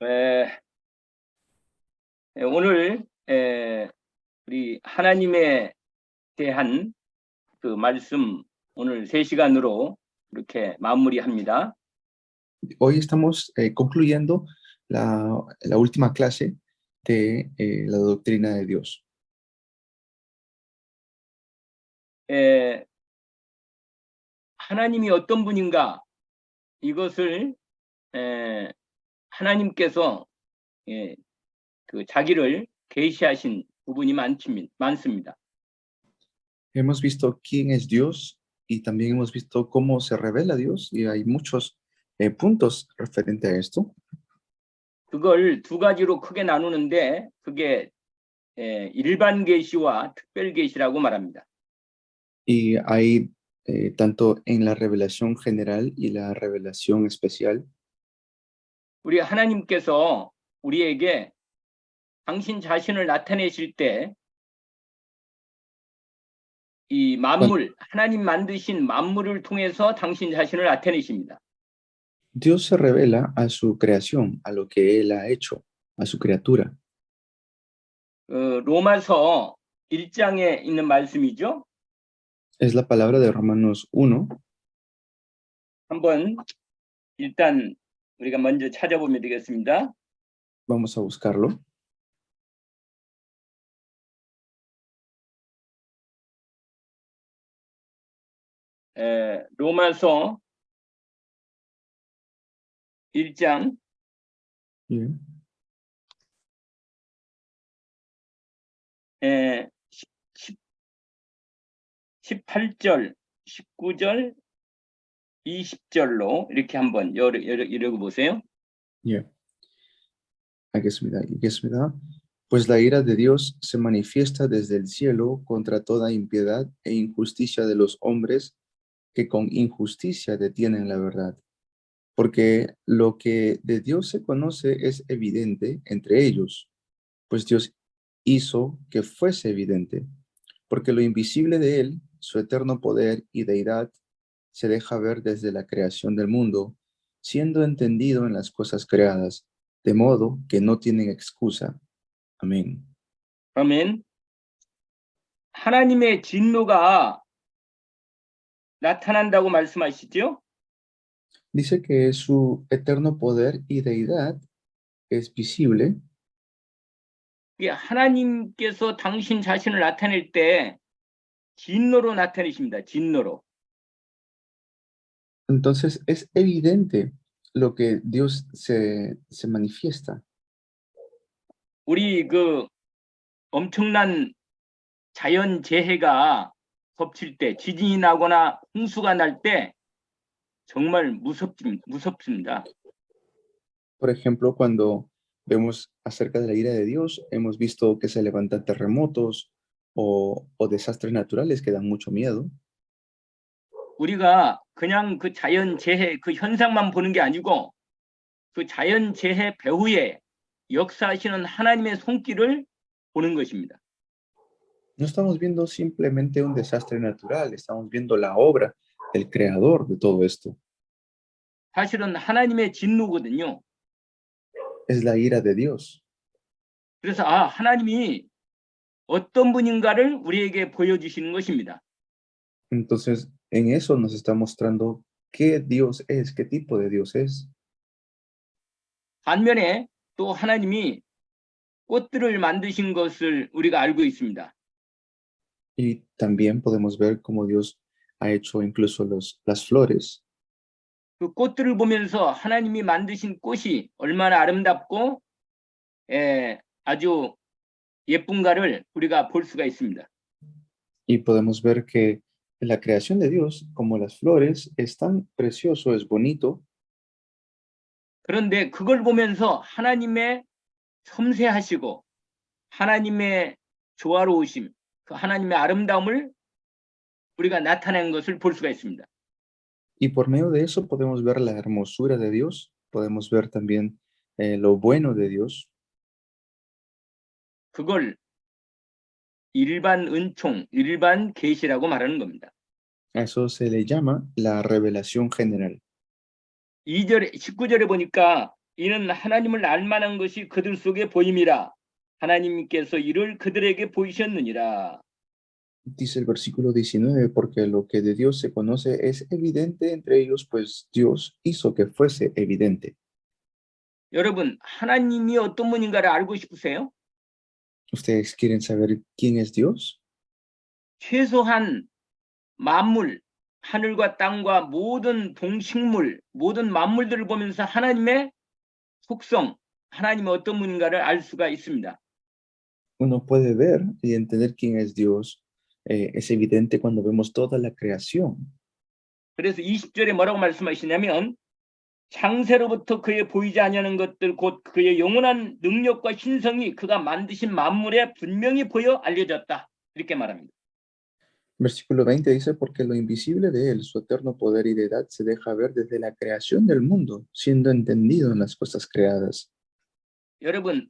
에, 오늘 우리 하나님에 대한 그 말씀 오늘 3시간으로 이렇게 마무리합니다. Hoy estamos concluyendo la última clase de la doctrina de Dios. 하나님이 어떤 분인가 이것을 하나님께서 그 자기를 계시하신 부분이 많습니다. Hemos visto quién es Dios y también hemos visto cómo se revela Dios y hay muchos puntos referente a esto. 그걸 두 가지로 크게 나누는데 그게 일반 계시와 특별 계시라고 말합니다. Y hay tanto en la revelación general y la revelación especial. 우리 하나님께서 우리에게 당신 자신을 나타내실 때 이 만물, 하나님 만드신 만물을 통해서 당신 자신을 나타내십니다. Dios se revela a su creación, a lo que Él ha hecho, a su criatura. 로마서 1장에 있는 말씀이죠. Es la palabra de Romanos 1. 한번 일단 우리가 먼저 찾아보면 되겠습니다. Vamos a buscarlo. 로마서 1장 18절, 19절, 20절로 이렇게 한번 읽어보세요. Hagesmida. Pues la ira de Dios se manifiesta desde el cielo contra toda impiedad e injusticia de los hombres que con injusticia detienen la verdad. Porque lo que de Dios se conoce es evidente entre ellos, pues Dios hizo que fuese evidente, porque lo invisible de Él, su eterno poder y deidad, se deja ver desde la creación del mundo, siendo entendido en las cosas creadas, de modo que no tienen excusa. Amén. 아멘. 하나님의 진노가 나타난다고 말씀하시죠? Dice que su eterno poder y deidad es visible. 하나님께서 당신 자신을 나타낼 때 진노로 나타내십니다. 진노로. Entonces es evidente lo que Dios se manifiesta. 우리 그 엄청난 자연 재해가 덮칠 때, 지진이 나거나 홍수가 날 때 정말 무섭습니다. Por ejemplo, cuando vemos acerca de la ira de Dios, hemos visto que se levantan terremotos o desastres naturales que dan mucho miedo. 우리가 그냥 그 자연 재해 그 현상만 보는 게 아니고 그 자연 재해 배후에 역사하시는 하나님의 손길을 보는 것입니다. No estamos viendo simplemente un desastre natural, estamos viendo la obra del creador de todo esto. 사실은 하나님의 진노거든요. Es la ira de Dios. 그래서 하나님이 어떤 분인가를 우리에게 보여주시는 것입니다. Entonces, en eso nos está mostrando qué Dios es, qué tipo de Dios es. 반면에 또 하나님이 꽃들을 만드신 것을 우리가 알고 있습니다. Y también podemos ver cómo Dios ha hecho incluso las flores. 그 꽃들을 보면서 하나님이 만드신 꽃이 얼마나 아름답고 아주 예쁜가를 우리가 볼 수가 있습니다. Y podemos ver que la creación de Dios, como las flores, es tan precioso, es bonito. 그런데 그걸 보면서 하나님의 섬세하시고 하나님의 조화로우심, 그 하나님의 아름다움을 우리가 나타낸 것을 볼 수가 있습니다. Y por medio de eso podemos ver la hermosura de Dios, podemos ver también lo bueno de Dios. 그걸 일반 은총, 일반 계시라고 말하는 겁니다. Eso se le llama la revelación general. 19절에 보니까 이는 하나님을 알만한 것이 그들 속에 보임이라. 하나님께서 이를 그들에게 보이셨느니라. Dice el versículo 19, porque lo que de Dios se conoce es evidente entre ellos, pues Dios hizo que fuese evidente. 여러분, 하나님이 어떤 분인가를 알고 싶으세요? ¿Ustedes quieren saber quién es Dios? 최소한 만물, 하늘과 땅과 모든 동식물, 모든 만물들을 보면서 하나님의 속성, 하나님이 어떤 분인가를 알 수가 있습니다. Uno puede ver y entender quién es Dios. Es evidente cuando vemos toda la creación. 그래서 20절에 뭐라고 말씀하시냐면 창세로부터 그의 보이지 아니하는 것들 곧 그의 영원한 능력과 신성이 그가 만드신 만물에 분명히 보여 알려졌다. 이렇게 말합니다. Versículo 20 dice, porque lo invisible de Él, su eterno poder y deidad, se deja ver desde la creación del mundo, siendo entendido en las cosas creadas. 여러분,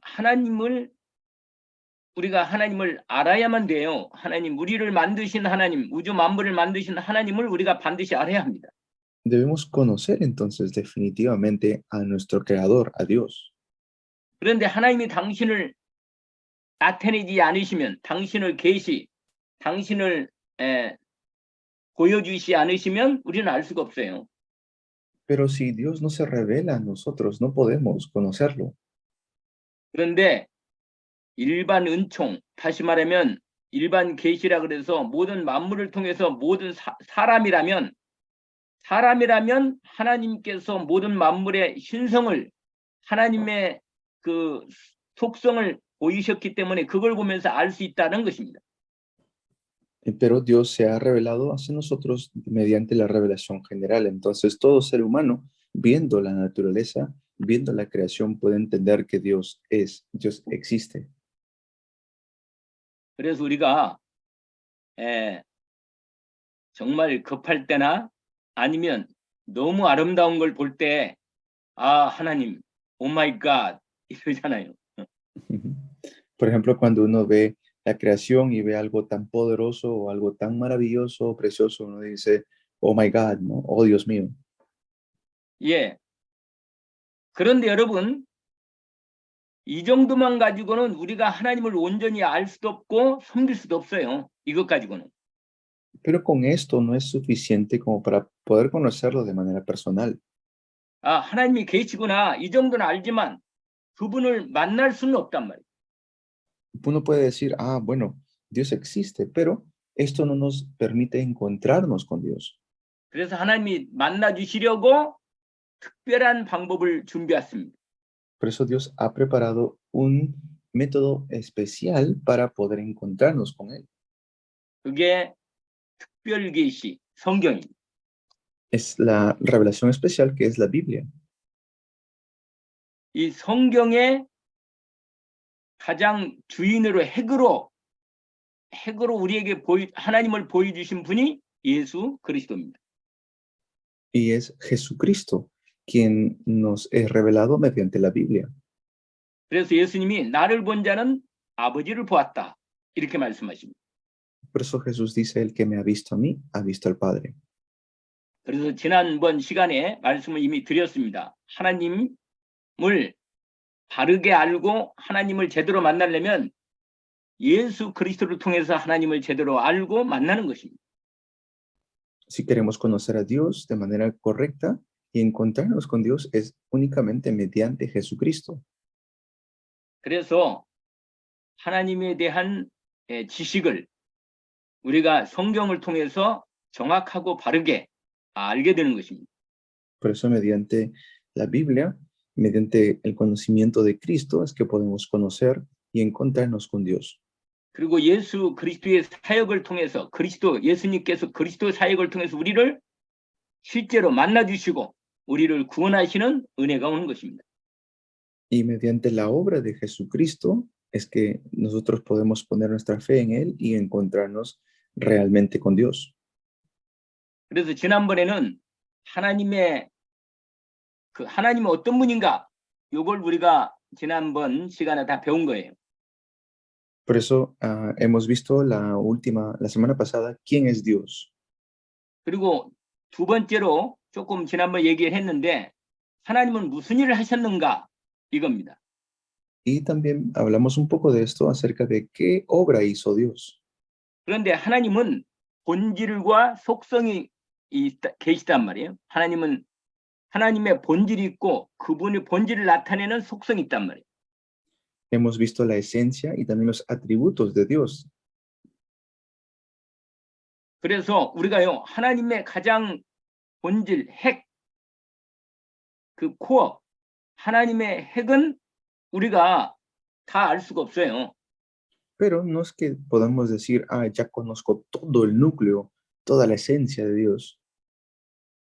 우리가 하나님을 알아야만 돼요. 하나님, 우리를 만드신 하나님, 우주 만물을 만드신 하나님을 우리가 반드시 알아야 합니다. Debemos conocer entonces definitivamente a nuestro Creador, a Dios. 그런데 하나님이 당신을 나타내지 않으시면, 당신을 보여주시지 않으시면 우리는 알 수가 없어요. Pero si Dios no se revela a nosotros, no podemos conocerlo. 그런데 일반 은총, 다시 말하면 일반 계시라 그래서 모든 만물을 통해서 모든 사람이라면 하나님께서 모든 만물의 신성을 하나님의 그 속성을 보이셨기 때문에 그걸 보면서 알 수 있다는 것입니다. Pero Dios se ha revelado hacia nosotros mediante la revelación general. Entonces, todo ser humano, viendo la naturaleza, viendo la creación, puede entender que Dios existe. 그래서 우리가 정말 급할 때나 아니면 너무 아름다운 걸 볼 때 하나님, 오 마이 갓 이러잖아요. Por ejemplo, cuando uno ve la creación y ve algo tan poderoso o algo tan maravilloso o precioso, uno dice, oh my God, ¿no? Oh Dios mío. 예. 그런데 여러분, 이 정도만 가지고는 우리가 하나님을 온전히 알 수도 없고 섬길 수도 없어요. 이것 가지고는. Pero con esto no es suficiente como para poder conocerlo de manera personal. 하나님이 계시구나. 이 정도는 알지만 그분을 만날 수는 없단 말이에요. Uno puede decir, bueno, Dios existe, pero esto no nos permite encontrarnos con Dios. 그래서 하나님이 만나 주시려고 특별한 방법을 준비했습니다. Por eso Dios ha preparado un método especial para poder encontrarnos con Él. 그게 특별계시, 성경입니다. Es la revelación especial que es la Biblia. 이 성경의 가장 주인으로 핵으로 우리에게 하나님을 보여주신 분이 예수 그리스도입니다. Y es Jesucristo quien nos es revelado mediante la Biblia. 그래서 예수님이 나를 본 자는 아버지를 보았다. 이렇게 말씀하십니다. Por eso Jesús dice, el que me ha visto a mí, ha visto al Padre. 그래서 지난번 시간에 말씀을 이미 드렸습니다. 하나님을 바르게 알고 하나님을 제대로 만나려면 예수 그리스도를 통해서 하나님을 제대로 알고 만나는 것입니다. Si queremos conocer a Dios de manera correcta y encontrarnos con Dios es únicamente mediante Jesucristo. 그래서 하나님에 대한 지식을 우리가 성경을 통해서 정확하고 바르게 알게 되는 것입니다. Por eso mediante la Biblia, mediante el conocimiento de Cristo, es que podemos conocer y encontrarnos con Dios. 그리고 예수 그리스도의 사역을 통해서 예수님께서 그리스도 사역을 통해서 우리를 실제로 만나주시고 우리를 구원하시는 은혜가 오는 것입니다. Y mediante la obra de Jesucristo es que nosotros podemos poner nuestra fe en Él y encontrarnos realmente con Dios. 그래서 지난번에는 하나님은 어떤 분인가 이걸 우리가 지난번 시간에 다 배운 거예요. Por eso hemos visto la semana pasada, quién es Dios. 그리고 두 번째로 조금 지난번 얘기를 했는데 하나님은 무슨 일을 하셨는가 이겁니다. Y también hablamos un poco de esto acerca de qué obra hizo Dios. 그런데 하나님은 본질과 속성이 계시단 말이에요. 하나님은 하나님의 본질이 있고 그분의 본질을 나타내는 속성이 있단 말이에요. Hemos visto la esencia y también los atributos de Dios. 그래서 우리가요 하나님의 가장 본질 핵, 그 코어, 하나님의 핵은 우리가 다 알 수가 없어요. Pero no es que podamos decir, ah, ya conozco todo el núcleo, toda la esencia de Dios.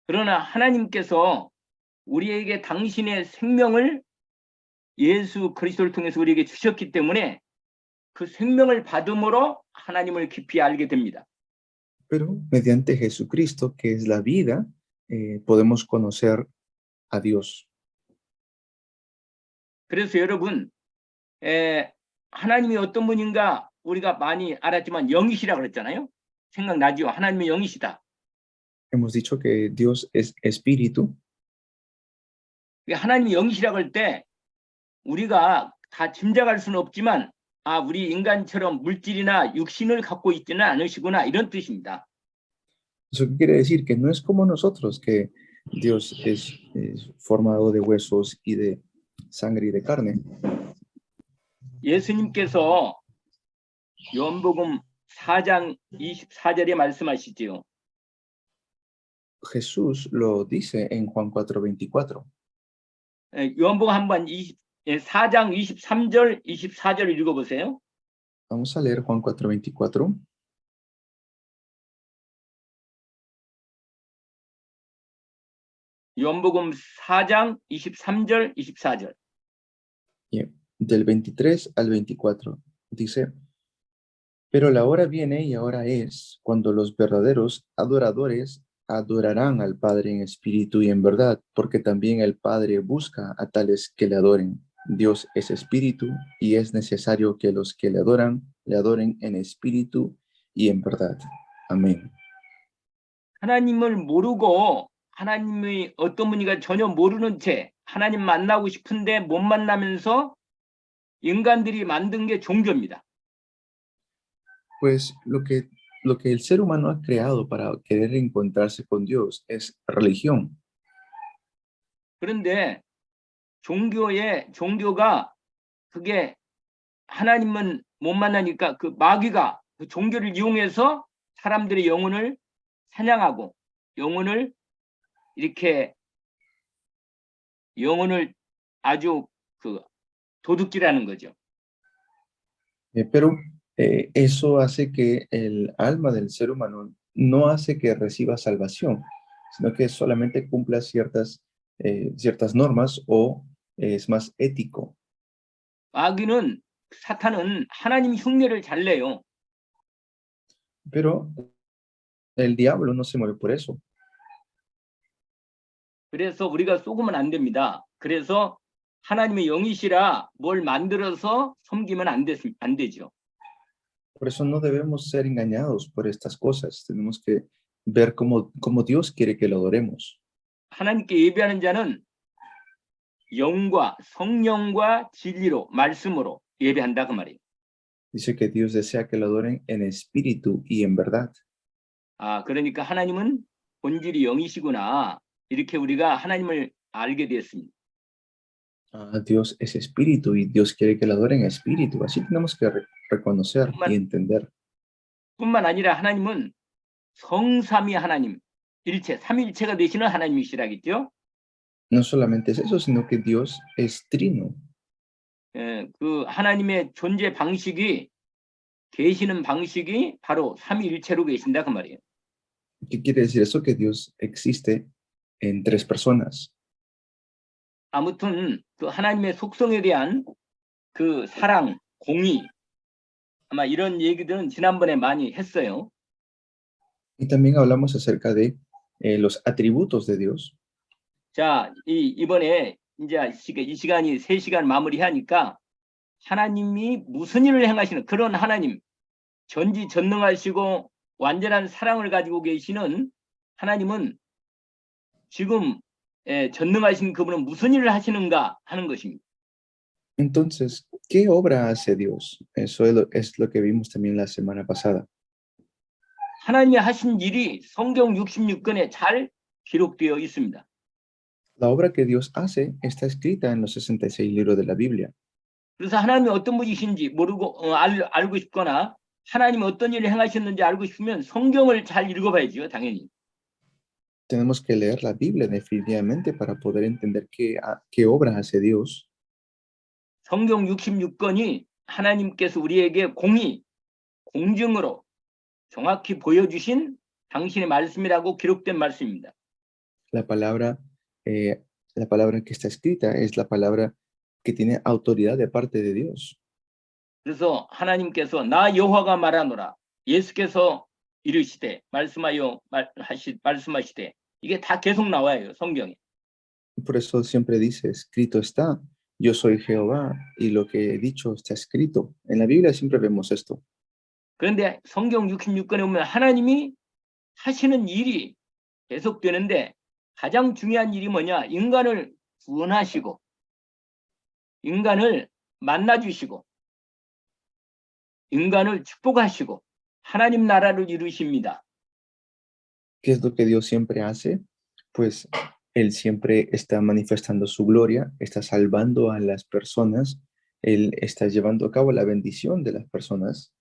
그러나 하나님께서 우리에게 당신의 생명을 예수 그리스도를 통해서 우리에게 주셨기 때문에 그 생명을 받음으로 하나님을 깊이 알게 됩니다. Pero mediante Jesucristo, que es la vida, podemos conocer a Dios. 그래서 여러분 하나님이 어떤 분인가 우리가 많이 알았지만 영이시라고 그랬잖아요. 생각나죠? 하나님의 영이시다. Hemos dicho que Dios es espíritu. 하나님이 영이시라고 할 때 우리가 다 짐작할 수는 없지만 아 우리 인간처럼 물질이나 육신을 갖고 있지는 않으시구나 이런 뜻입니다. Eso quiere decir que no es como nosotros, que Dios es formado de huesos y de sangre y de carne. 예수님께서 요한복음 4장 24절에 말씀하시지요. Jesús lo dice en Juan 4:24. 요한복음 한번 4장 23절 24절 읽어보세요. Vamos a leer Juan 4:24. 요한복음 4장 23절 24절. Del 23 al 24. Dice, pero la hora viene y ahora es cuando los verdaderos adoradores adorarán al Padre en espíritu y en verdad, porque también el Padre busca a tales que le adoren. Dios es espíritu y es necesario que los que le adoren en espíritu y en verdad. Amén. 하나님을 모르고 하나님이 어떤 분인가 전혀 모르는 채 하나님 만나고 싶은데 못 만나면서 인간들이 만든 게 종교입니다. Pues lo que el ser humano ha creado para querer encontrarse con Dios es religión. 그런데 종교가 그게 하나님은 못 만나니까 그 마귀가 그 종교를 이용해서 사람들의 영혼을 사냥하고 영혼을 아주 그 도둑질하는 거죠. Pero eso hace que el alma del ser humano no hace que reciba salvación, sino que solamente cumpla ciertas normas o es más ético. 사탄은 하나님 흉내를 잘 내요. Pero el diablo no se mueve por eso. 그래서 우리가 속으면 안 됩니다. 그래서 하나님의 영이시라 뭘 만들어서 섬기면 안 되죠. Por eso no debemos ser engañados por estas cosas. Tenemos que ver cómo Dios quiere que lo adoremos. 하나님께 예배하는 자는 영과 성령과 진리로 말씀으로 예배한다 그 말이에요. Dice que Dios desea que lo adoren en espíritu y en verdad. 아, 그러니까 하나님은 본질이 영이시구나. 이렇게 우리가 하나님을 알게 되었습니다. Dios es espíritu y Dios quiere que lo adoren en espíritu. Así tenemos que reconocer y entender. 뿐만 아니라 하나님은 성삼위 하나님, 일체, 삼위일체가 되시는 하나님이시라겠죠. No solamente es eso, sino que Dios es trino. 그 하나님의 존재 방식이 계시는 방식이 바로 삼위일체로 계신다 그 말이에요. ¿Qué quiere decir eso? Que Dios existe en tres personas. 아무튼 그 하나님의 속성에 대한 그 사랑, 공의 아마 이런 얘기들은 지난번에 많이 했어요. Y también hablamos acerca de los atributos de Dios. 자, 이번에 이제 이 시간이 3시간 마무리하니까 하나님이 무슨 일을 행하시는 그런 하나님, 전지전능하시고 완전한 사랑을 가지고 계시는 하나님은 지금 전능하신 그분은 무슨 일을 하시는가 하는 것입니다. Entonces, ¿qué obra hace Dios? Eso es lo que vimos también la semana pasada. 하나님이 하신 일이 성경 66권에 잘 기록되어 있습니다. La obra que Dios hace está escrita en los 66 libros de la Biblia. 그래서 하나님이 어떤 분이신지 모르고 알고 싶거나 하나님이 어떤 일을 행하셨는지 알고 싶으면 성경을 잘 읽어봐야죠, 당연히. Tenemos que leer la Biblia definitivamente para poder entender qué obra hace Dios. 성경 66권이 하나님께서 우리에게 공증으로 정확히 보여주신 당신의 말씀이라고 기록된 말씀입니다. La palabra, la palabra que está escrita es la palabra que tiene autoridad de parte de Dios. 그래서 하나님께서 나 여호와가 말하노라 예수께서 이르시되 말씀하시되 이게 다 계속 나와요, 성경에. Por eso siempre dice, escrito está, yo soy Jehová, y lo que he dicho está escrito. En la Biblia siempre vemos esto. 그런데 성경 66권에 보면 하나님이 하시는 일이 계속되는데 가장 중요한 일이 뭐냐? 인간을 구원하시고 인간을 만나주시고 인간을 축복하시고 하나님 나라를 이루십니다. ¿Qué es lo que Dios siempre hace? Pues Él siempre está manifestando su gloria, está salvando a las personas, Él está llevando a cabo la bendición de las personas.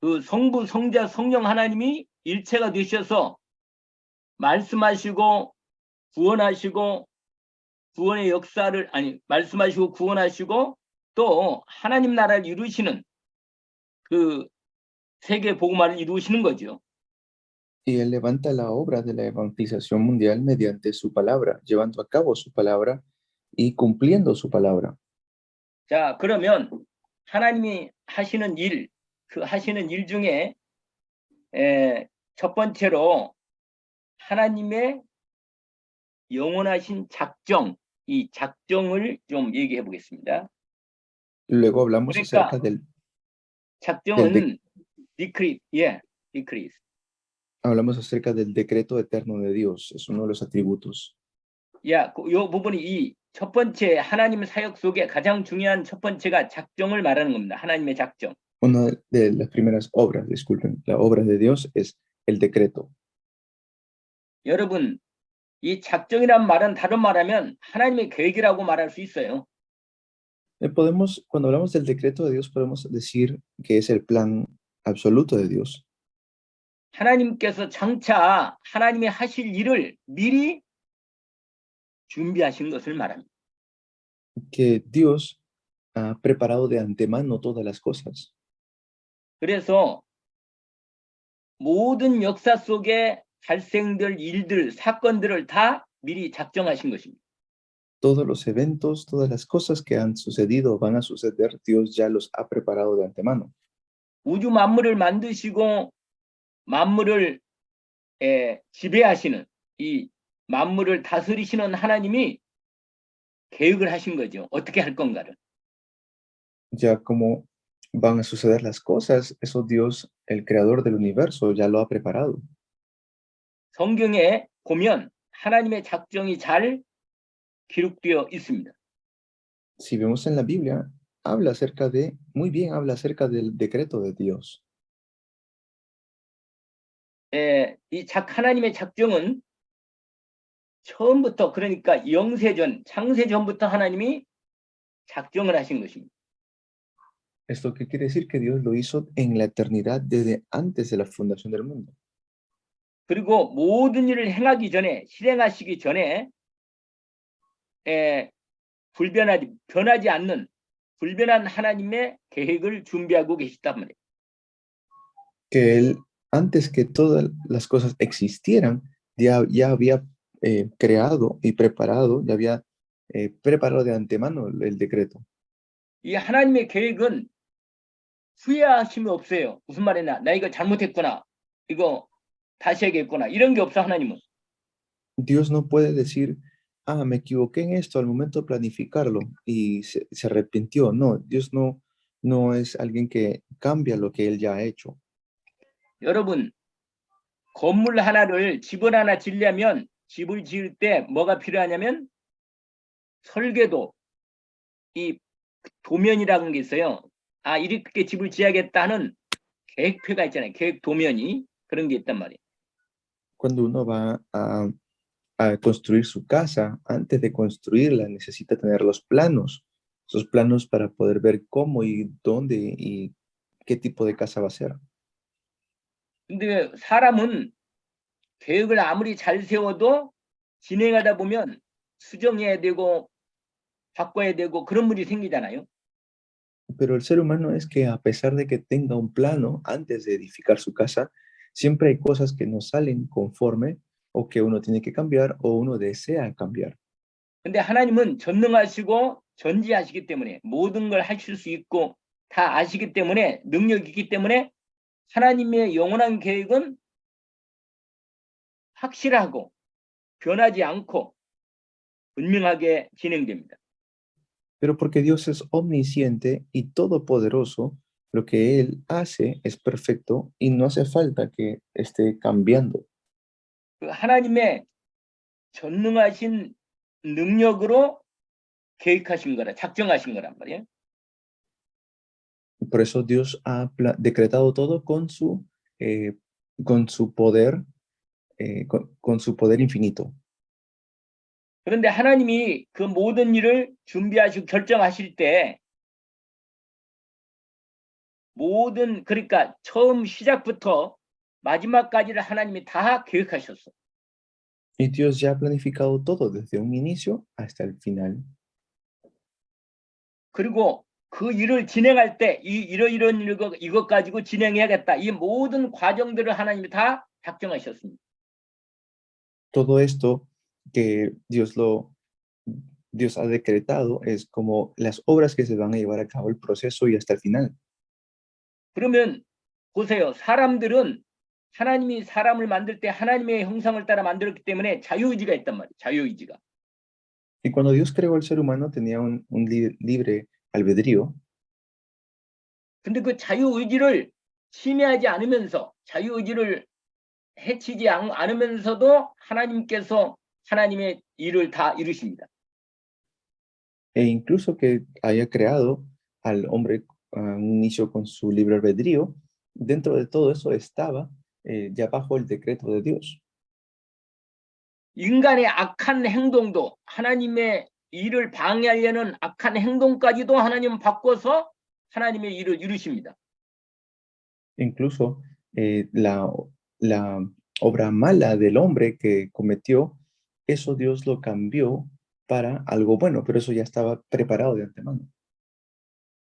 그 성부, 성자, 성령 하나님이 일체가 되셔서 말씀하시고 구원하시고 구원의 역사를 말씀하시고 구원하시고 또 하나님 나라를 이루시는 그 세계 복음화를 이루시는 거죠. Y Él levanta la obra de la evangelización mundial mediante su palabra, llevando a cabo su palabra y cumpliendo su palabra. 자, 그러면 하나님이 하시는 일, 그 하시는 일 중에 첫 번째로 하나님의 영원하신 작정, 이 작정을 좀 얘기해 보겠습니다. Luego hablamos 그러니까 acerca 작정은 decrease. hablamos acerca del decreto eterno de Dios, es uno de los atributos. 야, 요 부분이 이 첫 번째 하나님 사역 속에 가장 중요한 첫 번째가 작정을 말하는 겁니다. 하나님의 작정. Una de las primeras obras, disculpen, la obra de Dios es el decreto. 여러분, 이 작정이란 말은 다른 말하면 하나님의 계획이라고 말할 수 있어요. Cuando hablamos del decreto de Dios, podemos decir que es el plan absoluto de Dios. 하나님께서 장차 하나님이 하실 일을 미리 준비하신 것을 말합니다. Que Dios ha preparado de antemano todas las cosas. 그래서 모든 역사 속에 발생될 일들, 사건들을 다 미리 작정하신 것입니다. Todos los eventos, todas las cosas que han sucedido, van a suceder, Dios ya los ha preparado de antemano. 우주 만물을 만드시고 만물을 지배하시는 이 만물을 다스리시는 하나님이 계획을 하신 거죠. 어떻게 할 건가를. Ya como van a suceder las cosas, eso Dios, el creador del universo, ya lo ha preparado. 성경에 보면 하나님의 작정이 잘 기록되어 있습니다. Si vemos en la Biblia, muy bien habla acerca del decreto de Dios. 하나님의 작정은 처음부터 그러니까 영세전, 창세전부터 하나님이 작정을 하신 것입니다. ¿Esto qué quiere decir? Que Dios lo hizo en la eternidad desde antes de la fundación del mundo. 그리고 모든 일을 행하기 전에, 실행하시기 전에 변하지 않는 불변한 하나님의 계획을 준비하고 계시단 말이에요. Que Él, antes que todas las cosas existieran, ya había creado y preparado, ya había preparado de antemano el decreto. 이 하나님의 계획은 후회하심이 없어요. 무슨 말이냐? 나 이거 잘못했구나. 이거 다시 해야겠구나. 이런 게 없어, 하나님은. Dios no puede decir, me equivoqué en esto al momento de planificarlo y se arrepintió. No, Dios no es alguien que cambia lo que Él ya ha hecho. 여러분, 건물 하나를 집을 하나 지으려면 집을 지을 때 뭐가 필요하냐면 설계도, 이 도면이라는 게 있어요. 아, 이렇게 집을 지어야겠다 하는 계획표가 있잖아요. 계획 도면이. 그런 게 있단 말이에요. Cuando uno va a construir su casa, antes de construirla, necesita tener los planos, esos planos para poder ver cómo y dónde y qué tipo de casa va a ser. 근데 사람은 계획을 아무리 잘 세워도 진행하다 보면 수정해야 되고 바꿔야 되고 그런 일이 생기잖아요. Pero el ser humano es que a pesar de que tenga un plano antes de edificar su casa, siempre hay cosas que no salen conforme o que uno tiene que cambiar o uno desea cambiar. 근데 하나님은 전능하시고 전지하시기 때문에 모든 걸 하실 수 있고 다 아시기 때문에 능력이 있기 때문에 하나님의 영원한 계획은 확실하고 변하지 않고 분명하게 진행됩니다. Pero porque Dios es omnisciente y todopoderoso, lo que Él hace es perfecto y no hace falta que esté cambiando. 그 하나님의 전능하신 능력으로 계획하신 거라, 작정하신 거란 말이에요. Por eso Dios ha decretado todo con su poder, con su poder infinito. 그런데 하나님이 그 모든 일을 준비하시고 결정하실 때 모든, 그러니까 처음 시작부터 마지막까지를 하나님이 다 계획하셨어. Y Dios ya ha planificado todo desde un inicio hasta el final. 그리고 그 일을 진행할 때 이런 이것 가지고 진행해야겠다. 이 모든 과정들을 하나님이 다 작정하셨습니다. Todo esto que Dios ha decretado es como las obras que se van a llevar a cabo el proceso y hasta el final. 그러면 보세요. 사람들은 하나님이 사람을 만들 때 하나님의 형상을 따라 만들었기 때문에 자유의지가 있단 말이에요. 자유의지가. Y cuando Dios creó al ser humano tenía un libre albedrío, 근데 그 자유의지를 침해하지 않으면서 자유의지를 해치지 않으면서도 하나님께서 하나님의 일을 다 이루십니다. e incluso que haya creado al hombre a un inicio con su libre albedrío, dentro de todo eso estaba ya bajo el decreto de Dios. 인간의 악한 행동도 하나님의 일을 방해하려는 악한 행동까지도 하나님은 바꿔서 하나님의 일을 이루십니다. Incluso la obra mala del hombre que cometió, eso Dios lo cambió para algo bueno, pero eso ya estaba preparado de antemano.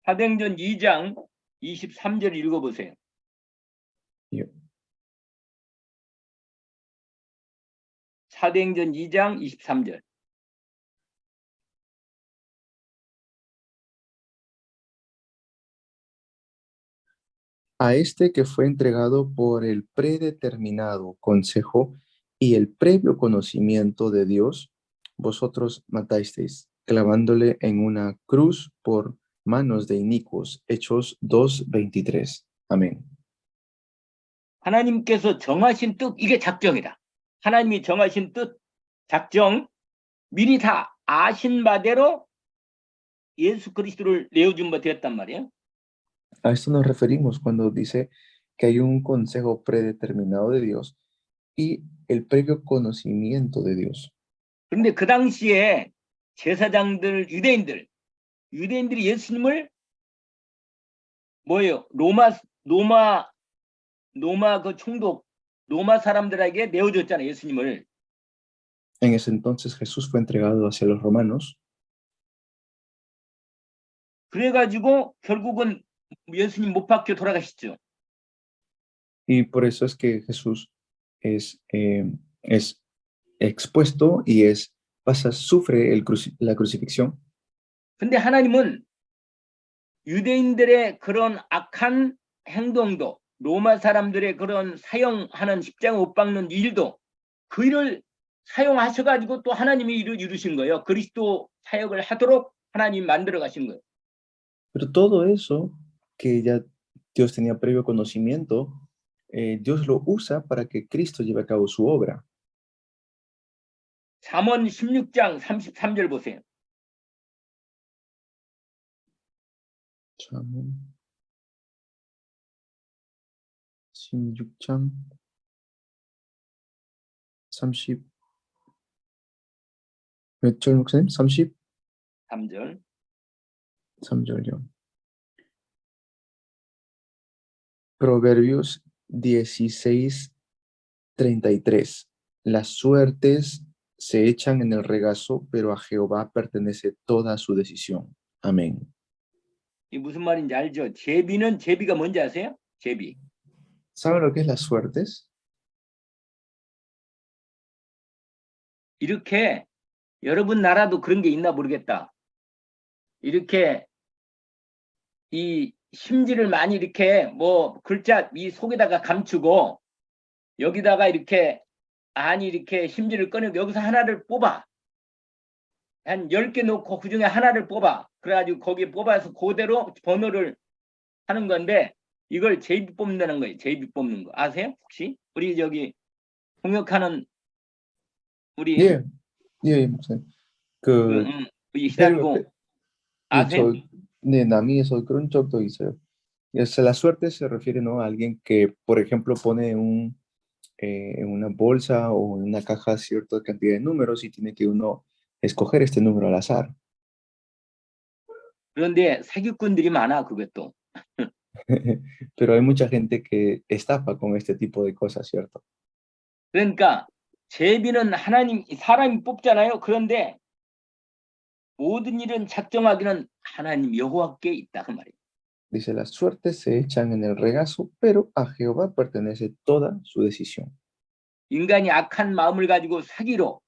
사도행전 2장 23절 읽어보세요. Y 사도행전 2장 23절. a este que fue entregado por el predeterminado consejo y el previo conocimiento de Dios, vosotros matasteis, clavándole en una cruz por manos de inicuos. Hechos 2:23. Amén. 하나님께서 정하신 뜻, 이게 작정이다. 하나님이 정하신 뜻, 작정, 미리 다 아신 바대로 예수 그리스도를 내어준 바 되었단 말이에요. A esto nos referimos cuando dice que hay un consejo predeterminado de Dios y el previo conocimiento de Dios. 그런데 그 당시에 제사장들, 유대인들이 예수님을 뭐예요? 로마 그 총독, 로마 사람들에게 내어줬잖아요, 예수님을. En ese entonces Jesús fue entregado hacia los romanos. 그래가지고 결국은 예수님 못 박혀 돌아가시죠. Y por eso es que Jesús es expuesto y sufre la crucifixión. 근데 하나님은 유대인들의 그런 악한 행동도, 로마 사람들의 그런 사형하는 십자가 못 박는 일도 그 일을 사용하셔가지고 또 하나님이 일을 이루신 거예요. 그리스도 사역을 하도록 하나님이 만들어 가신 거예요. Pero todo eso que ya Dios tenía previo conocimiento, Dios lo usa para que Cristo lleve a cabo su obra. 잠언 16장 33절 보세요. 잠언 16장 30 몇 절 목사님? 3절. 33절요. Proverbios 16:33. Las suertes se echan en el regazo, pero a Jehová pertenece toda su decisión. Amén. 이 무슨 말인지 알죠? 제비가 뭔지 아세요? 제비. ¿Saben lo que es las suertes? 이렇게 여러분 나라도 그런 게 있나 모르겠다. 이렇게 이 심지를 많이 이렇게 뭐 글자 이 속에다가 감추고 여기다가 이렇게 이렇게 심지를 꺼내고 여기서 하나를 뽑아. 한 10개 놓고 그중에 하나를 뽑아. 그래가지고 거기에 뽑아서 그대로 번호를 하는 건데 이걸 제비 뽑는다는 거예요. 제비 뽑는 거. 아세요? 혹시? 우리 저기 통역하는 우리 예, 예, 목사님. 그 이 배우, 히달고 예, 아세요? 네, 남이에서 그런 적도 있어요. La suerte se refiere, ¿no? A alguien que, por ejemplo, pone en una bolsa o en una caja cierta cantidad de números y tiene que uno escoger este número al azar. 그런데 사기꾼들이 많아 그것도. Pero hay mucha gente que estafa con este tipo de cosas, ¿cierto? 그러니까 제비는 사람이 뽑잖아요. 그런데 모든 일은 작정하기는 하나님 여호와께 있다 그 말이에요. Dice, las suertes se echan en el regazo, pero a Jehová pertenece toda su decisión. 인간이 악한 마음을 가지고 사기로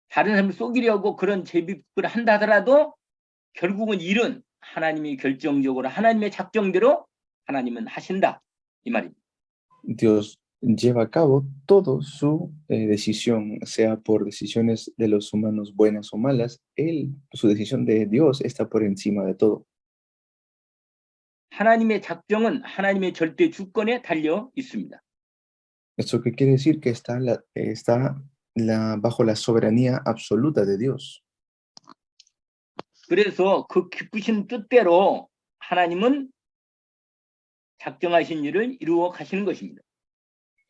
다른 사람을 속이려고 그런 제비를 한다 하더라도 결국은 일은 하나님이 결정적으로 하나님의 작정대로 하나님은 하신다 이 말입니다. Dios lleva a cabo todo su decisión, sea por decisiones de los humanos buenas o malas. Su decisión de Dios está por encima de todo. 하나님의 작정은 하나님의 절대 주권에 달려 있습니다. ¿Esto qué quiere decir? Que bajo la soberanía absoluta de Dios. 그래서 그 기쁘신 뜻대로 하나님은 작정하신 일을 이루어 가시는 것입니다.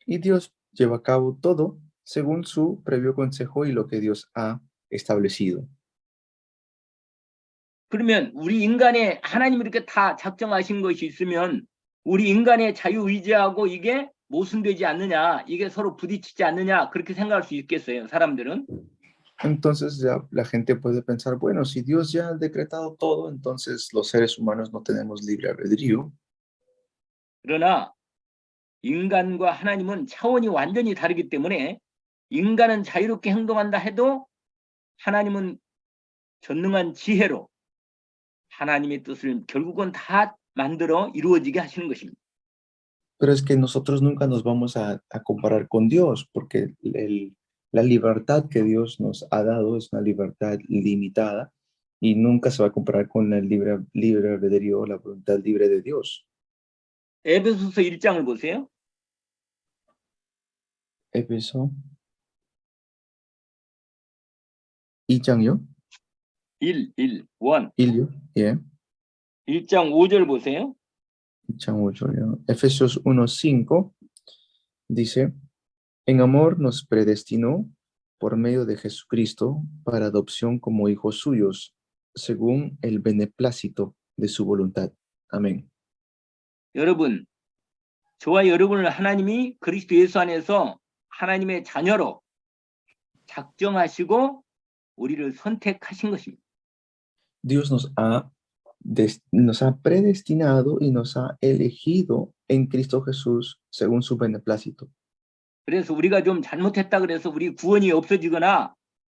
Y Dios lleva a cabo todo según su previo consejo y lo que Dios ha establecido. 그러면 우리 인간의 하나님이 이렇게 다 작정하신 것이 있으면 우리 인간의 자유의지하고 이게 모순되지 않느냐, 이게 서로 부딪히지 않느냐 그렇게 생각할 수 있겠어요, 사람들은. Entonces ya la gente puede pensar, bueno, si Dios ya ha decretado todo, entonces los seres humanos no tenemos libre albedrío. 그러나 인간과 하나님은 차원이 완전히 다르기 때문에 인간은 자유롭게 행동한다 해도 하나님은 전능한 지혜로 하나님의 뜻을 결국은 다 만들어 이루어지게 하시는 것입니다. Pero es que nosotros nunca nos vamos a comparar con Dios, porque la libertad que Dios nos ha dado es una libertad limitada y nunca se va a comparar con el libre albedrío, la voluntad libre de Dios. 에베소서 1장을 보세요. Éfeso 2장요? 1. Ilio, yeah. 1장 5절 보세요. 2장 5절요. Efesios 1:5 dice, en amor nos predestinó por medio de Jesucristo para adopción como hijos suyos, según el beneplácito de su voluntad. Amén. 여러분, 저와 여러분을 하나님이 그리스도 예수 안에서 하나님의 자녀로 작정하시고 우리를 선택하신 것입니다. Dios nos ha predestinado y nos ha elegido en Cristo Jesús según su beneplácito. 그래서 우리가 좀 잘못했다 그래서 우리 구원이 없어지거나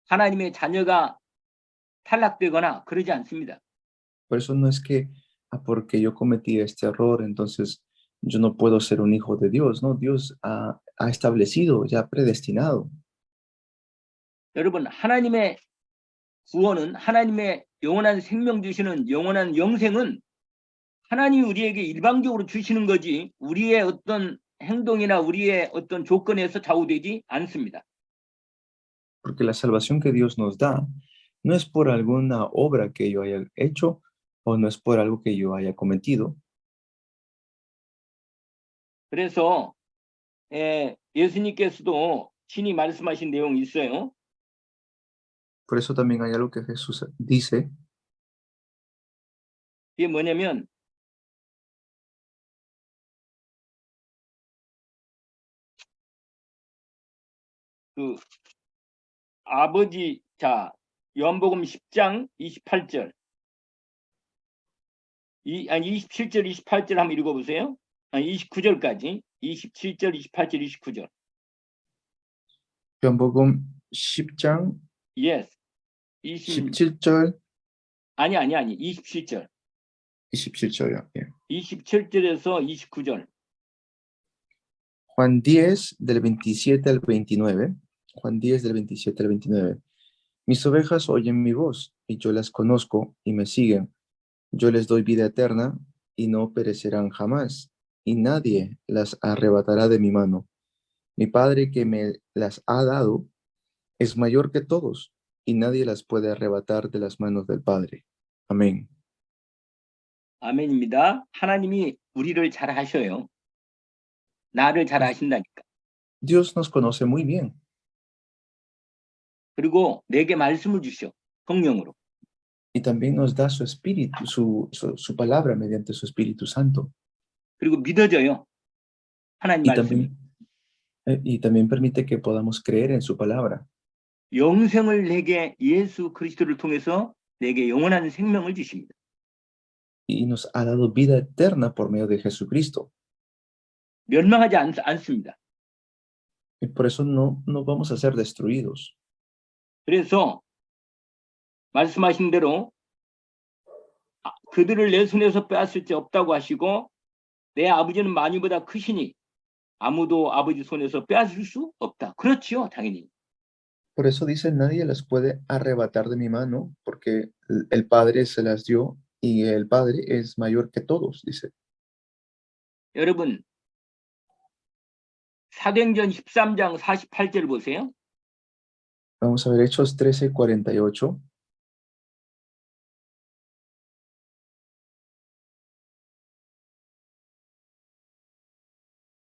하나님의 자녀가 탈락되거나 그러지 않습니다. Por eso no es que porque yo cometí este error, entonces yo no puedo ser un hijo de Dios, ¿no? Dios ha establecido, ya ha predestinado. 여러분, 하나님의 구원은 하나님의 영원한 생명 주시는 영원한 영생은 하나님이 우리에게 일방적으로 주시는 거지 우리의 어떤 행동이나 우리의 어떤 조건에서 좌우되지 않습니다. Porque la salvación que Dios nos da no es por alguna obra que yo haya hecho o no es por algo que yo haya cometido. 그래서 예수님께서도 친히 말씀하신 내용이 있어요. Por eso también hay algo que Jesús dice, 이게 뭐냐면 그 아버지 자 요한복음 10장 28절 아니 27절 28절 한번 읽어보세요. 아니 29절까지 27절 28절 29절. 요한복음 10장 Yes. 20 17절, 아니 27절. 27절이요. 예. 27절에서 29절. Juan 10 del 27 al 29. Juan 10 del 27 al 29. Mis ovejas oyen mi voz y yo las conozco y me siguen. Yo les doy vida eterna y no perecerán jamás, y nadie las arrebatará de mi mano. Mi Padre que me las ha dado es mayor que todos, y nadie las puede arrebatar de las manos del Padre. Amén. 아멘입니다. 하나님이 우리를 잘 아셔요. 나를 잘 아신다니까. Dios nos conoce muy bien 그리고 내게 말씀을 주셔. 성령으로. y también nos da su espíritu, su palabra mediante su Espíritu Santo. 그리고 믿어져요. 하나님 Y 말씀이. también permite que podamos creer en su palabra. 영생을 내게 예수 그리스도를 통해서 내게 영원한 생명을 주십니다. Y nos ha dado vida eterna por medio de Jesucristo. 멸망하지 않습니다. Y por eso no vamos a ser destruidos. 그래서 말씀하신 대로 그들을 내 손에서 빼앗을 수 없다고 하시고 내 아버지는 만유보다 크시니 아무도 아버지 손에서 빼앗을 수 없다. 그렇지요, 당연히. Por eso dice, nadie las puede arrebatar de mi mano, porque el Padre se las dio y el Padre es mayor que todos, dice. 여러분, 사도행전 13장 48절 보세요. Vamos a ver Hechos 13:48.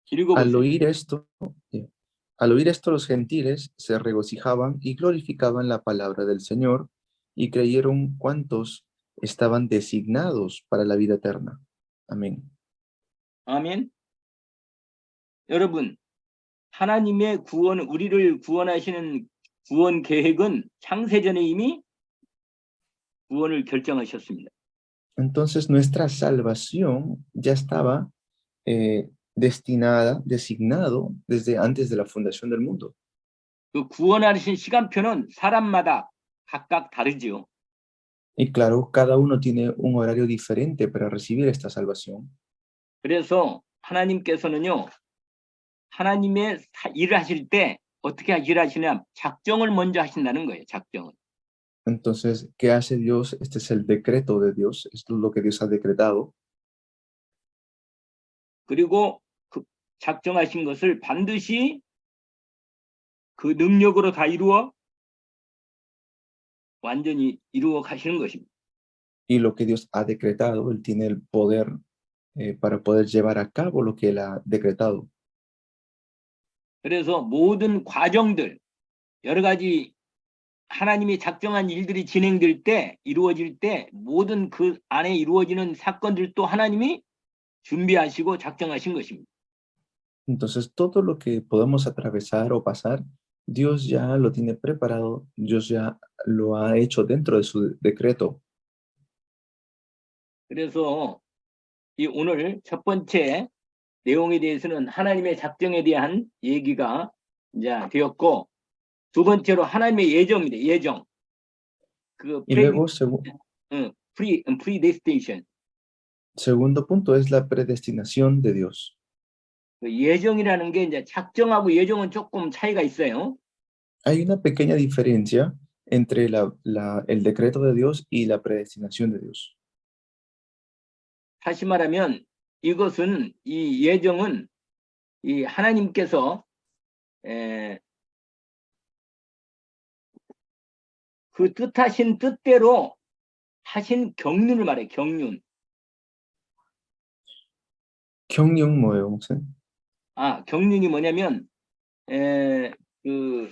Al 읽어보세요. oír esto, al oír esto los gentiles se regocijaban y glorificaban la palabra del Señor y creyeron cuantos estaban designados para la vida eterna. Amén. 아멘. 여러분, 하나님의 구원, 우리를 구원하시는 구원 계획은 창세전에 이미 구원을 결정하셨습니다. Entonces nuestra salvación ya estaba designado desde antes de la fundación del mundo. 그 구원하신 시간표는 사람마다 각각 다르지요. Y claro, cada uno tiene un horario diferente para recibir esta salvación. 그래서 하나님께서는요, 하나님의 일을 하실 때 어떻게 일을 하시냐, 작정을 먼저 하신다는 거예요. 작정을. Entonces, ¿qué hace Dios? Este es el decreto de Dios, esto es lo que Dios ha decretado. 그리고 그 작정하신 것을 반드시 그 능력으로 다 이루어 완전히 이루어 가시는 것입니다. Y lo que Dios ha decretado, Él tiene el poder para poder llevar a cabo lo que Él ha decretado. 그래서 모든 과정들, 여러 가지 하나님이 작정한 일들이 진행될 때, 이루어질 때 모든 그 안에 이루어지는 사건들도 하나님이 준비하시고 작정하신 것입니다. Entonces, todo lo que podemos atravesar o pasar, Dios ya lo tiene preparado, Dios ya lo ha hecho dentro de su decreto. 그래서 이 오늘 첫 번째 내용에 대해서는 하나님의 작정에 대한 얘기가 이제 되었고, 두 번째로 하나님의 예정입니다. 예정. 그 Y luego, predestination. segundo punto es la predestinación de Dios. 그 예정이라는 게 이제 작정하고 예정은 조금 차이가 있어요. Hay una pequeña diferencia entre el decreto de Dios y la predestinación de Dios. 다시 말하면 이것은 이 예정은 이 하나님께서 그 뜻하신 뜻대로 하신 경륜을 말해. 경륜. 경륜 뭐예요, 목사님? 아, 경륜이 뭐냐면 그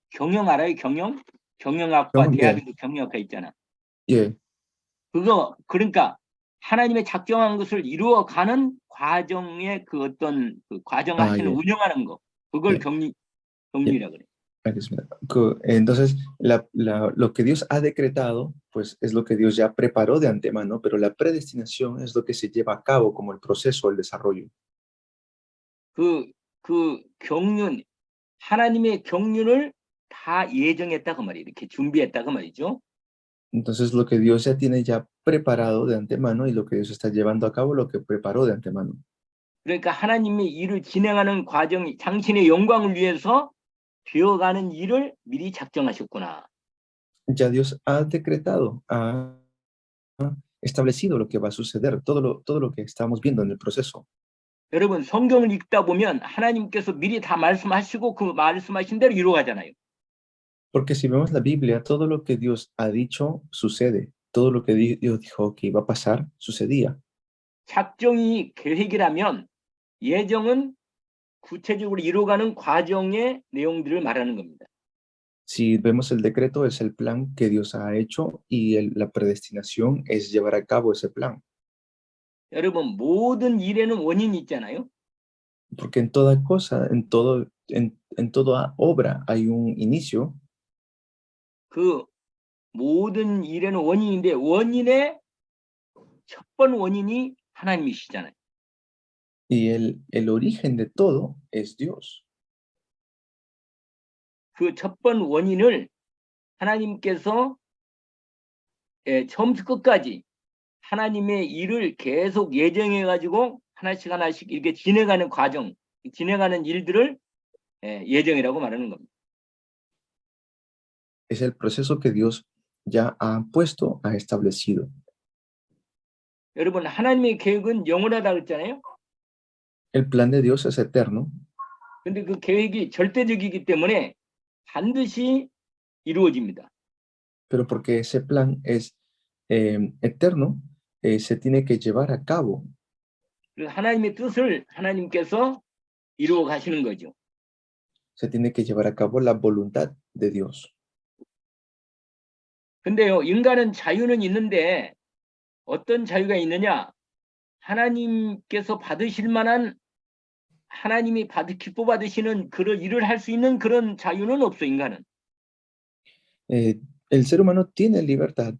경영 알아요? 경영? 경영학과 경륜, 예, 대학에도 경영학과 있잖아. 예. 그거 그러니까 하나님의 작정한 것을 이루어가는 과정의 그 어떤 그 Ah, 과정하시는 예, 운영하는 거. 그걸 예, 예. 경륜이라 그래. Alexandra. Entonces, lo que Dios ha decretado, pues es lo que Dios ya preparó de antemano, pero la predestinación es lo que se lleva a cabo como el proceso, el desarrollo. 그 경륜 하나님의 경륜을 다 예정했다 그 말이에요. 이렇게 준비했다 그 말이죠. Entonces, lo que Dios ya tiene ya preparado de antemano y lo que Dios está llevando a cabo, lo que preparó de antemano. 그러니까 하나님이 일을 진행하는 과정이 당신의 영광을 위해서 되어가는 일을 미리 작정하셨구나. Ya Dios ha decretado, ha establecido lo que va a suceder, todo lo que estamos viendo en el proceso. 여러분 성경을 읽다 보면 하나님께서 미리 다 말씀하시고 그 말씀하신 대로 이루어가잖아요. Porque si vemos la Biblia, todo lo que Dios ha dicho sucede. Todo lo que Dios dijo que iba a pasar sucedía. 작정이 계획이라면 예정은 구체적으로 이루어가는 과정의 내용들을 말하는 겁니다. Si vemos el decreto, es el plan que Dios ha hecho y la predestinación es llevar a cabo ese plan. 여러분 모든 일에는 원인이 있잖아요. Porque en toda cosa, en toda obra hay un inicio 그 모든 일에는 원인인데 원인의 첫 번 원인이 하나님이시잖아요. y el origen de todo es Dios. 그 첫 번 원인을 하나님께서 처음부터 끝까지 하나님의 일을 계속 예정해 가지고 하나씩 하나씩 이렇게 진행하는 과정, 진행하는 일들을 예정이라고 말하는 겁니다. Es el proceso que Dios ya ha puesto, ha establecido. 여러분 하나님의 계획은 영원하다 그랬잖아요. El plan de Dios es eterno, 근데 그 계획이 절대적이기 때문에 반드시 이루어집니다. pero porque ese plan es eterno, se tiene que llevar a cabo. 그래서 하나님의 뜻을 하나님께서 이루어 가시는 거죠. Se tiene que llevar a cabo la voluntad de Dios. 근데요, 인간은 자유는 있는데 어떤 자유가 있느냐? 하나님께서 받으실 만한 하나님이 기뻐 받으시는 그런 일을 할 수 있는 그런 자유는 없어 인간은. El ser humano tiene libertad,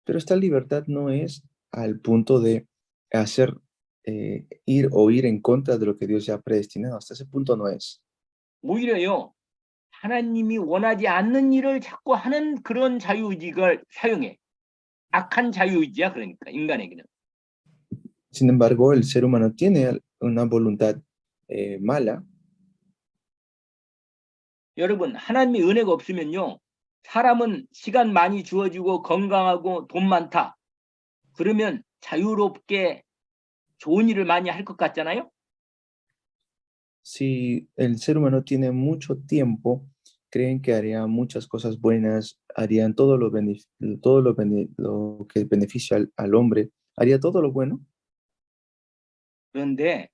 pero esta libertad no es al punto de hacer ir o ir en contra de lo que Dios ya ha predestinado. Hasta ese punto no es. 오히려요. 하나님이 원하지 않는 일을 자꾸 하는 그런 자유의지를 사용해. 악한 자유의지야 그러니까 인간에게는. Sin embargo, el ser humano tiene una voluntad mala. 여러분 하나님의 은혜가 없으면요. 사람은 시간 많이 주어지고 건강하고 돈 많다. 그러면 자유롭게 좋은 일을 많이 할 것 같잖아요. Si el ser humano tiene mucho tiempo, creen que haría muchas cosas buenas, harían lo que beneficia al hombre, haría todo lo bueno. 그런데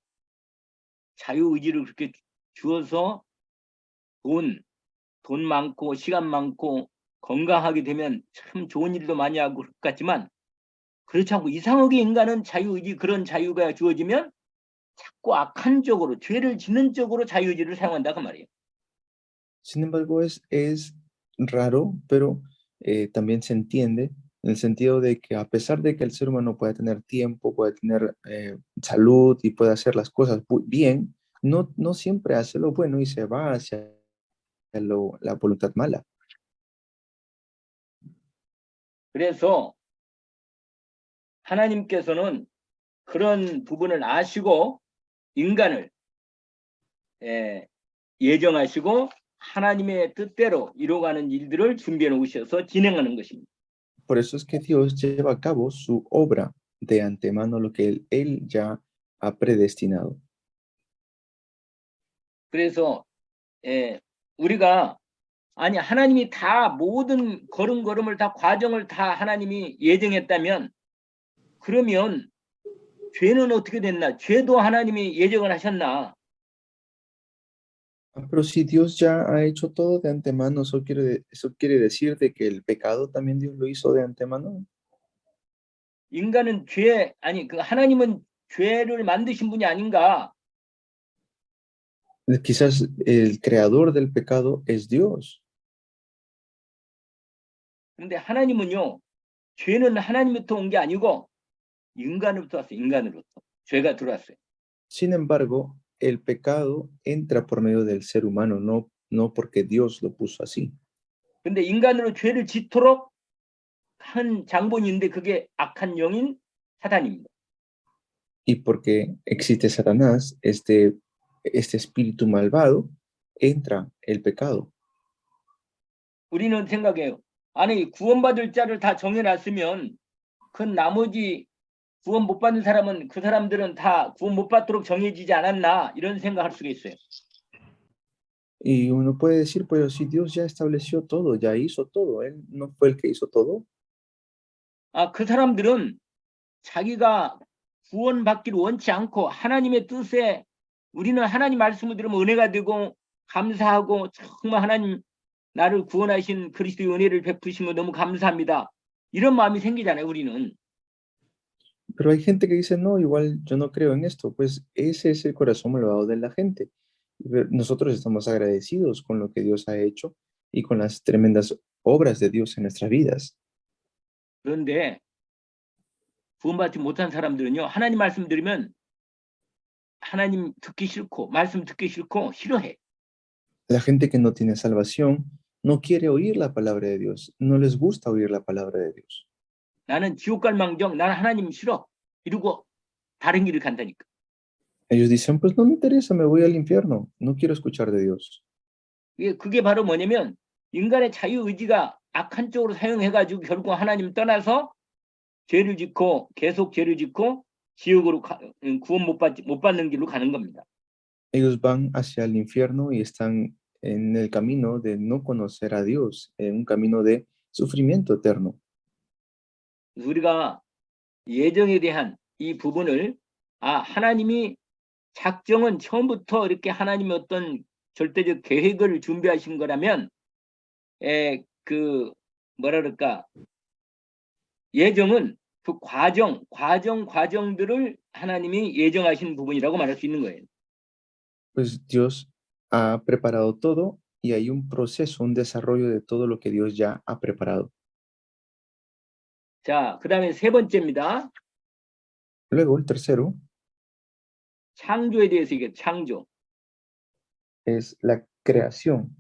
자유의지를 그렇게 주어서 돈 많고 시간 많고 건강하게 되면 참 좋은 일도 많이 하고 그럴 것 같지만 그렇지 않고 이상하게 인간은 자유의지 그런 자유가 주어지면 자꾸 악한 쪽으로 죄를 짓는 쪽으로 자유의지를 사용한다 그 말이에요. Sin embargo, es raro, pero también se entiende en el sentido de que a pesar de que el ser humano puede tener tiempo, puede tener salud y puede hacer las cosas bien, no siempre hace lo bueno y se va hacia la voluntad mala. 그래서 하나님께서는 그런 부분을 아시고 인간을 예정하시고 하나님의 뜻대로 이루어가는 일들을 준비해 놓으셔서 진행하는 것입니다. Por eso es que Dios lleva a cabo su obra de antemano, lo que él ya ha predestinado. 그래서 우리가 아니 하나님이 다 모든 걸음걸음을 다 과정을 다 하나님이 예정했다면 그러면 죄는 어떻게 됐나? 죄도 하나님이 예정을 하셨나? Ah, pero si Dios ya ha hecho todo de antemano, eso quiere decir de que el pecado también Dios lo hizo de antemano. 인간은 죄 아니 그 하나님은 죄를 만드신 분이 아닌가? Quizás el creador del pecado es Dios. 그런데 하나님은요. 죄는 하나님부터 온 게 아니고 인간으로부터 왔어요. 인간으로부터. 죄가 들어왔어요. Sin embargo, el pecado entra por medio del ser humano, no porque Dios lo puso así. 근데 인간으로 죄를 짓도록 한 장본인데 그게 악한 영인 사단입니다. Y porque existe Satanás, este espíritu malvado, entra el pecado. 우리는 생각해요. 아니 구원받을 자를 다 정해놨으면 그 나머지 구원 못 받는 사람은 그 사람들은 다 구원 못 받도록 정해지지 않았나 이런 생각할 수가 있어요. Y uno puede decir, pero si Dios ya estableció todo, ya hizo todo, Él no fue el que hizo todo. 아, 그 사람들은 자기가 구원받기를 원치 않고 하나님의 뜻에 우리는 하나님 말씀을 들으면 은혜가 되고 감사하고 정말 하나님 나를 구원하신 그리스도의 은혜를 베푸시면 너무 감사합니다. 이런 마음이 생기잖아요, 우리는. Pero hay gente que dice, no, igual yo no creo en esto, pues ese es el corazón malvado de la gente. Nosotros estamos agradecidos con lo que Dios ha hecho y con las tremendas obras de Dios en nuestras vidas. 그런데 구원받지 못한 사람들은요. 하나님 말씀 들으면 하나님 듣기 싫고 말씀 듣기 싫고 싫어해. La gente que no tiene salvación no quiere oír la palabra de Dios, no les gusta oír la palabra de Dios. 나는 지옥 갈 망정 나는 하나님 싫어. 이러고 다른 길을 간다니까. Ellos dicen, pues no me interesa, me voy al infierno, no quiero escuchar de Dios. 그게 바로 뭐냐면 인간의 자유의지가 악한 쪽으로 사용해가지고 결국 하나님 떠나서 죄를 짓고 계속 죄를 짓고 지옥으로 구원 못 받는 길로 가는 겁니다. Ellos van hacia el infierno y están en el camino de no conocer a Dios, en un camino de sufrimiento eterno. 우리가 예정에 대한 이 부분을 하나님이 작정은 처음부터 이렇게 하나님의 어떤 절대적 계획을 준비하신 거라면 그 뭐라 그럴까 예정은 그 과정들을 하나님이 예정하신 부분이라고 말할 수 있는 거예요. Pues Dios ha preparado todo y hay un proceso, un desarrollo de todo lo que Dios ya ha preparado. 자, 그다음에 세 번째입니다. Luego, el tercero 창조에 대해서 이게 창조. es la creación.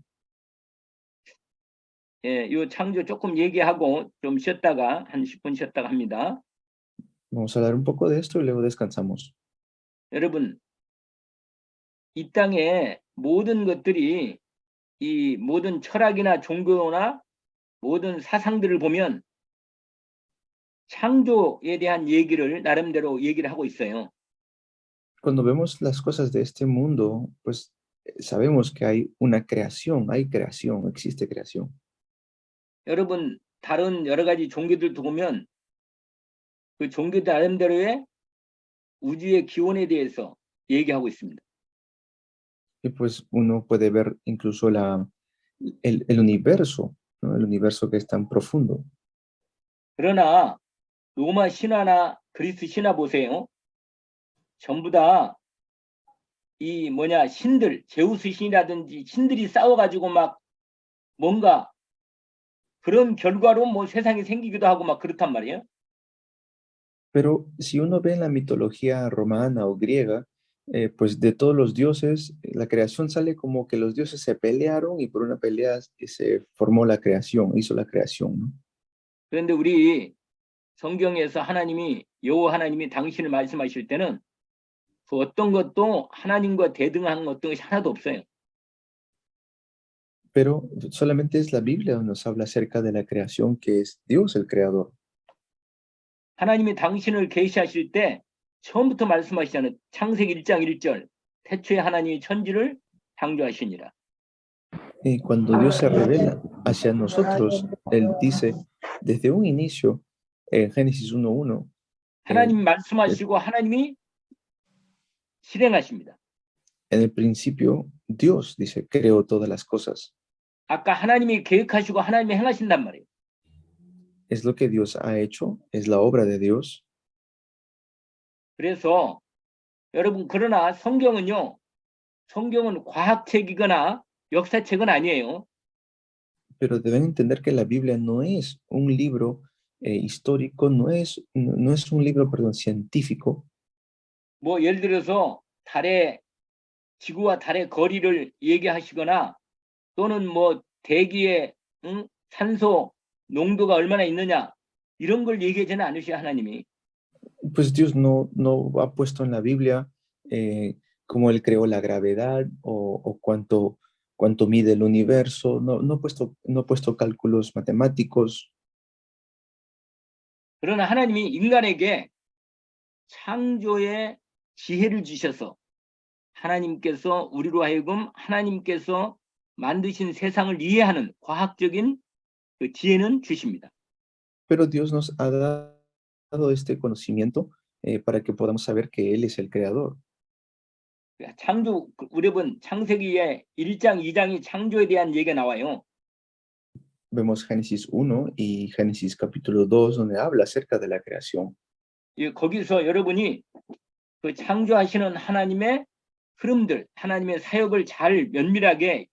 예, 이 창조 조금 얘기하고 좀 쉬었다가 한 10분 쉬었다가 합니다. Vamos a hablar un poco de esto y luego descansamos. 여러분, 이 땅에 모든 것들이 이 모든 철학이나 종교나 모든 사상들을 보면 창조에 대한 얘기를 나름대로 얘기를 하고 있어요. Cuando vemos las cosas de este mundo, pues sabemos que hay una creación, existe creación. 여러분, 다른 여러 가지 종교들도 보면 그 종교 나름대로의 우주의 기원에 대해서 얘기하고 있습니다. Y pues uno puede ver incluso el universo, ¿no? El universo que es tan profundo. 그러나 로마 신화나 그리스 신화 보세요. 전부 다 이 신들, 제우스 신이라든지 신들이 싸워가지고 막 뭔가 그런 결과로 뭐 세상이 생기기도 하고 막 그렇단 말이에요. Pero si uno ve en la mitología romana o griega, pues de todos los dioses, la creación sale como que los dioses se pelearon y por una pelea se formó la creación, hizo la creación, ¿no? 그런데 우리 성경에서 여호와 하나님이 당신을 말씀하실 때는 그 어떤 것도 하나님과 대등한 어떤 것이 하나도 없어요. Pero solamente es la Biblia donde nos habla acerca de la creación, que es Dios el creador. 하나님이 당신을 계시하실 때 처음부터 말씀하시잖아요. 창세기 1장 1절 태초에 하나님이 천지를 창조하시니라. Cuando Dios se revela hacia nosotros, Él dice desde un inicio, en Génesis 1:1, 하나님 en 말씀하시고 하나님이 실행하십니다. el principio, Dios dice, creó todas las cosas. 아까 하나님이 계획하시고 하나님이 행하신단 말이에요. Es lo que Dios ha hecho, es la obra de Dios. 그래서 여러분 그러나 성경은 과학책이거나 역사책은 아니에요. Pero deben entender que la Biblia no es un libro histórico, no es un libro, perdón, científico. 뭐 예를 들어서 지구와 달의 거리를 얘기하시거나 또는 뭐 대기의 산소 농도가 얼마나 있느냐 이런 걸 얘기하지는 않으셔 하나님이. Pues Dios no ha puesto en la Biblia cómo Él creó la gravedad o cuánto mide el universo, no ha puesto cálculos matemáticos. 그러나 하나님이 인간에게 창조의 지혜를 주셔서 하나님께서 우리로 하여금 하나님께서 만드신 세상을 이해하는 과학적인 그 지혜는 주십니다. Pero Dios nos ha dado este conocimiento para que podamos saber que Él es el creador. 우리 본 창세기의 1장, 2장이 창조에 대한 얘기가 나와요. Vemos Génesis 1 y Génesis capítulo 2, donde habla acerca de la creación. 거기서 여러분이 그 창조하시는 하나님의 흐름들, 하나님의 사역을 잘 면밀하게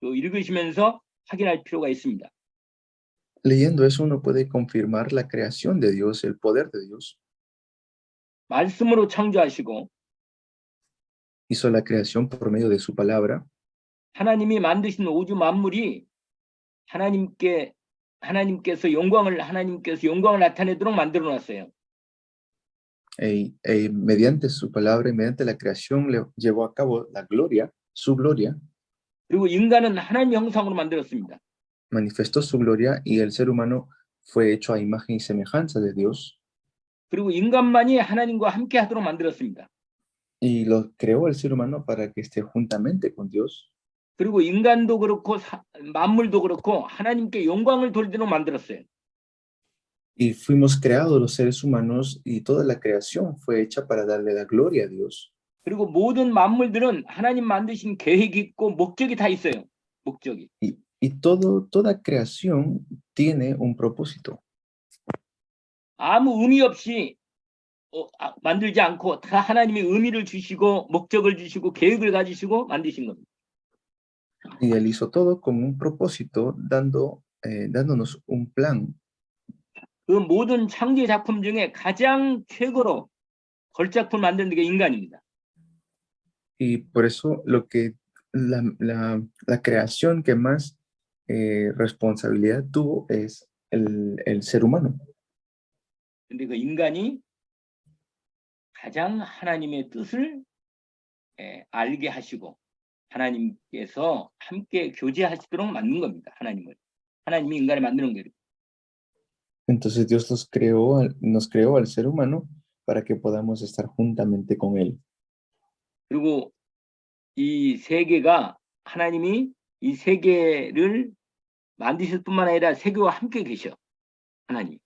읽으시면서 확인할 필요가 있습니다. Leyendo eso uno puede confirmar la creación de Dios, el poder de Dios. 말씀으로 창조하시고 Hizo la creación por medio de su palabra. 하나님이 만드신 우주 만물이 하나님께서 영광을 나타내도록 만들어 놨어요. Mediante su palabra y mediante la creación le llevó a cabo la gloria, su gloria. 그리고 인간은 하나님의 형상으로 만들었습니다. Manifestó su gloria y el ser humano fue hecho a imagen y semejanza de Dios. 그리고 인간만이 하나님과 함께 하도록 만들었습니다. Y lo creó el ser humano para que esté juntamente con Dios. 그리고 인간도 그렇고 만물도 그렇고 하나님께 영광을 돌리도록 만들었어요. Y fuimos creados los seres humanos y toda la creación fue hecha para darle la gloria a Dios. 그리고 모든 만물들은 하나님 만드신 계획이 있고 목적이 다 있어요. 목적이. Y toda creación tiene un propósito. 아무 의미 없이 만들지 않고 다 하나님이 의미를 주시고 목적을 주시고 계획을 가지시고 만드신 겁니다. Y Él hizo todo con un propósito, dándonos un plan. 그 모든 창조 작품 중에 가장 최고로 걸작품 만드는 게 인간입니다. Y por eso la creación que más responsabilidad tuvo es el ser humano. 근데 그 인간이 가장 하나님의 뜻을 알게 하시고 하나님께서 함께 교제하시도록 만든 겁니다. 하나님이 인간을 만드는 거예요. Entonces Dios nos creó al ser humano para que podamos estar juntamente con Él. 그리고 이 세계가 하나님이 이 세계를 만드실 뿐만 아니라 세계와 함께 계셔. 하나님.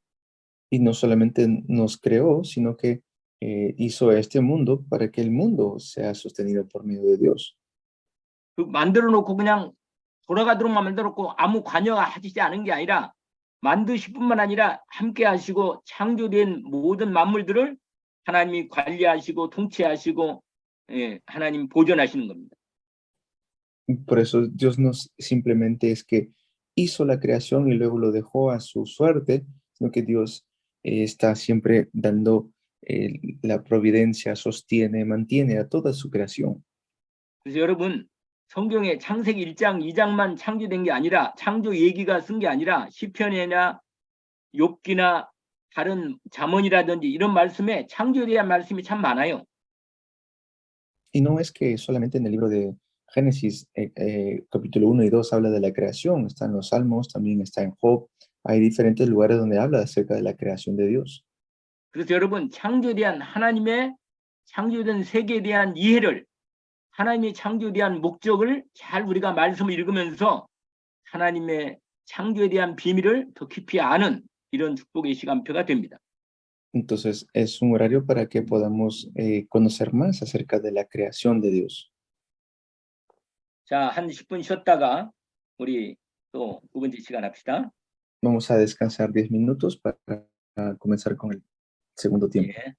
Y no solamente nos creó, sino que hizo este mundo para que el mundo sea sostenido por medio de Dios. 그 만들어 놓고 그냥 돌아가도록만 만들어 놓고 아무 관여하시지 않은 게 아니라 만드실 뿐만 아니라 함께 하시고 창조된 모든 만물들을 하나님이 관리하시고 통치하시고 하나님 보존하시는 겁니다. Por eso Dios no simplemente es que hizo la creación y luego lo dejó a su suerte, sino que Dios está siempre dando la providencia, sostiene, mantiene a toda su creación. 그래서 여러분 성경에 창세기 1장, 2장만 창조된 게 아니라 창조 얘기가 쓴 게 아니라 시편이나 욥기나 다른 잠언이라든지 이런 말씀에 창조에 대한 말씀이 참 많아요. Y no es que solamente en el libro de Génesis, capítulo 1 y 2 habla de la creación, está en los Salmos, también está en Job, hay diferentes lugares donde habla acerca de la creación de Dios. 그래서 여러분 창조에 대한 하나님의 창조된 세계에 대한 이해를 하나님의 창조에 대한 목적을 잘 우리가 말씀을 읽으면서 하나님의 창조에 대한 비밀을 더 깊이 아는 이런 축복의 시간표가 됩니다. Entonces, es un horario para que podamos conocer más acerca de la creación de Dios. 자, 한 10분 쉬었다가 우리 또 두 번째 시간 합시다. Vamos a descansar 10 minutos para comenzar con el segundo tiempo. 예.